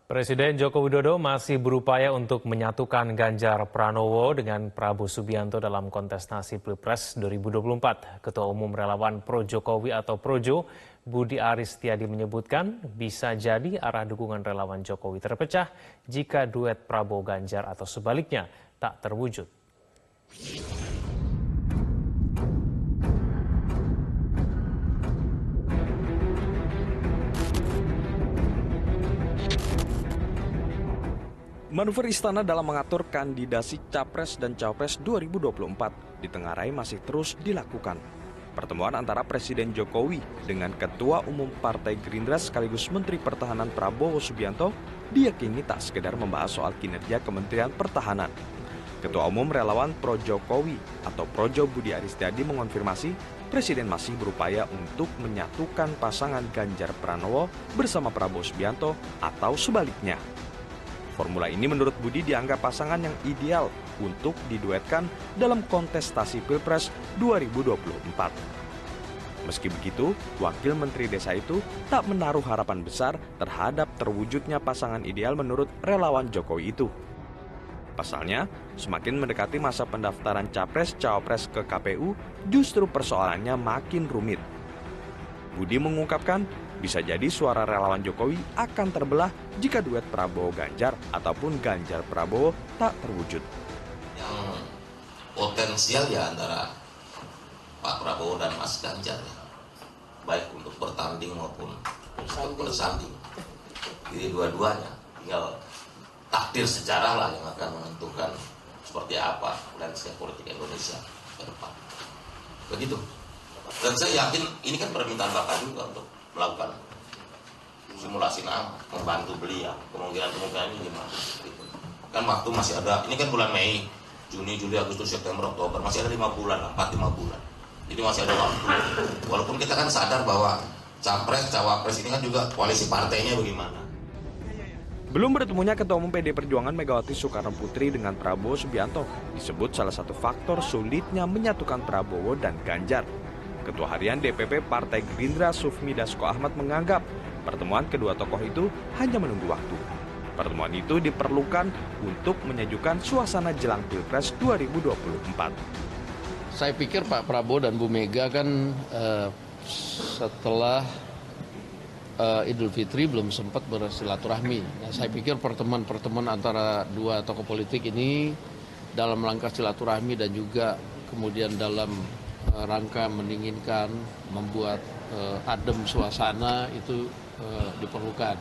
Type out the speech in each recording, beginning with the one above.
Presiden Joko Widodo masih berupaya untuk menyatukan Ganjar Pranowo dengan Prabowo Subianto dalam kontestasi Pilpres 2024. Ketua Umum Relawan Pro Jokowi atau Projo, Budi Aris Setiadi menyebutkan bisa jadi arah dukungan relawan Jokowi terpecah jika duet Prabowo Ganjar atau sebaliknya tak terwujud. Manuver istana dalam mengatur kandidasi Capres dan Cawapres 2024 ditengarai masih terus dilakukan. Pertemuan antara Presiden Jokowi dengan Ketua Umum Partai Gerindra sekaligus Menteri Pertahanan Prabowo Subianto diyakini tak sekedar membahas soal kinerja Kementerian Pertahanan. Ketua Umum Relawan Pro Jokowi atau Projo Budi Aris Setiadi mengonfirmasi Presiden masih berupaya untuk menyatukan pasangan Ganjar Pranowo bersama Prabowo Subianto atau sebaliknya. Formula ini menurut Budi dianggap pasangan yang ideal untuk diduetkan dalam kontestasi Pilpres 2024. Meski begitu, Wakil Menteri Desa itu tak menaruh harapan besar terhadap terwujudnya pasangan ideal menurut relawan Jokowi itu. Pasalnya, semakin mendekati masa pendaftaran Capres-Cawapres ke KPU, justru persoalannya makin rumit. Budi mengungkapkan, bisa jadi suara relawan Jokowi akan terbelah jika duet Prabowo-Ganjar ataupun Ganjar-Prabowo tak terwujud. Yang potensial ya antara Pak Prabowo dan Mas Ganjar, baik untuk bertanding maupun untuk bersanding. Jadi dua-duanya, tinggal takdir sejarah lah yang akan menentukan seperti apa landscape politik Indonesia ke depan. Begitu. Dan saya yakin ini kan permintaan Bapak juga untuk melakukan simulasi nama, membantu beliau, kemungkinan ini gimana gitu. Kan waktu masih ada, ini kan bulan Mei, Juni, Juli, Agustus, September, Oktober, masih ada 5 bulan lah, 4-5 bulan. Jadi masih ada waktu. Walaupun kita kan sadar bahwa Capres, Cawapres ini kan juga koalisi partainya bagaimana. Belum bertemunya Ketua Umum PD Perjuangan Megawati Soekarno Putri dengan Prabowo Subianto disebut salah satu faktor sulitnya menyatukan Prabowo dan Ganjar. Ketua Harian DPP Partai Gerindra Sufmi Dasko Ahmad menganggap pertemuan kedua tokoh itu hanya menunggu waktu. Pertemuan itu diperlukan untuk menyejukkan suasana jelang Pilpres 2024. Saya pikir Pak Prabowo dan Bu Mega kan setelah Idul Fitri belum sempat bersilaturahmi. Nah, saya pikir pertemuan-pertemuan antara dua tokoh politik ini dalam rangka silaturahmi dan juga kemudian dalam rangka mendinginkan, membuat adem suasana itu diperlukan.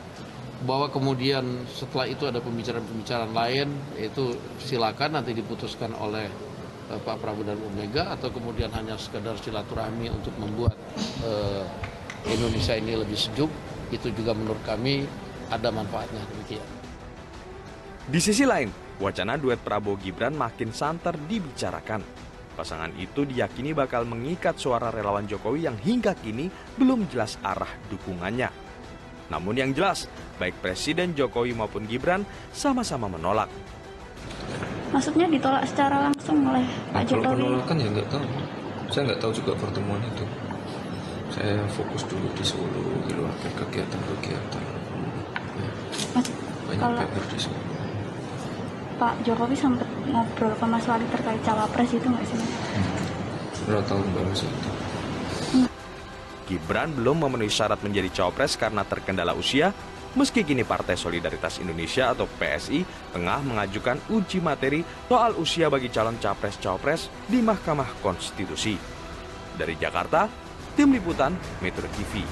Bahwa kemudian setelah itu ada pembicaraan-pembicaraan lain, itu silakan nanti diputuskan oleh Pak Prabowo dan Bu Mega, atau kemudian hanya sekedar silaturahmi untuk membuat Indonesia ini lebih sejuk, itu juga menurut kami ada manfaatnya demikian. Di sisi lain, wacana duet Prabowo-Gibran makin santer dibicarakan. Pasangan itu diyakini bakal mengikat suara relawan Jokowi yang hingga kini belum jelas arah dukungannya. Namun yang jelas, baik Presiden Jokowi maupun Gibran sama-sama menolak. Maksudnya ditolak secara langsung oleh Pak Jokowi? Kalau penolakan ya nggak tahu. Saya nggak tahu juga pertemuan itu. Saya fokus dulu di Solo, di luar kegiatan-kegiatan. Ya, banyak PR di Solo. Pak Jokowi sempat ngobrol ke Mas Wali terkait Cawapres itu nggak sih? Nggak tahu bahas itu. Gibran belum memenuhi syarat menjadi Cawapres karena terkendala usia, meski kini Partai Solidaritas Indonesia atau PSI tengah mengajukan uji materi soal usia bagi calon Capres-Cawapres di Mahkamah Konstitusi. Dari Jakarta, Tim Liputan Metro TV.